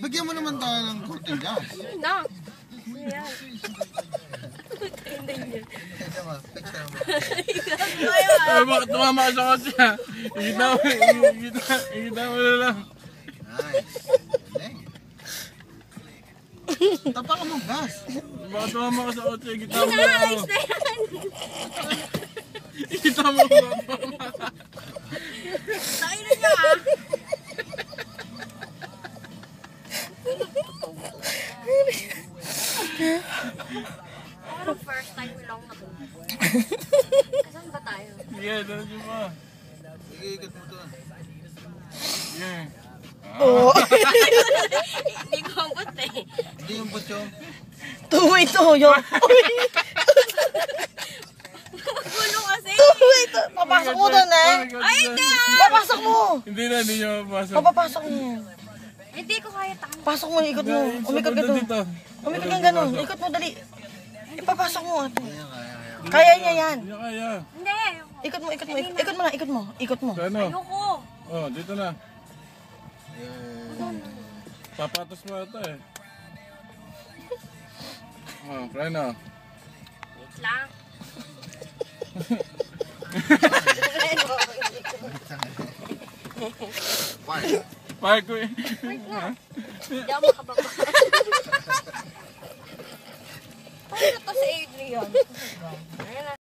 Bigyan mo naman tayo ng kurtin dyan. Na. Ayan. Ay, bakit tumama ka sa kotse? Ikita mo na lang. Nice. Tapakan mo gas. Bakit tumama ka sa kotse? Ikita mo na Na, lang. ayos na yan. Ikita mo ba? Tayo na niya ah. Parang first time ko lang nakuha. Saan ba tayo? Sige, dala niyo pa. Sige, ikot mo doon. Sige. Oo. Hindi ko abot eh. Hindi yung butyo. Tuwi ito, yung. Gulo kasi. Tuwi ito. Papasok mo doon eh. Ay, hindi ah. Papasok mo. Hindi na, hindi niyo mapasok. Papapasok mo. Hindi ko kaya tangan. Pasok mo, ikot mo. Umikot ka doon. Dito. Umikot ka gano'n. Ikot mo, dali. Ipapasok mo. Ate. Kaya. Kaya niya yan. Hindi kaya. Hindi. Ikot mo, ikot mo. Ikot mo na, ikot mo. Ikot mo. Sa ano? Ayoko. Oh, dito na. Papatos mo ito eh. Oh, Preno. Wait lang. Park ko eh. Wait lang. Hindi ako makababa. Paano to si Adrian? Ayan na.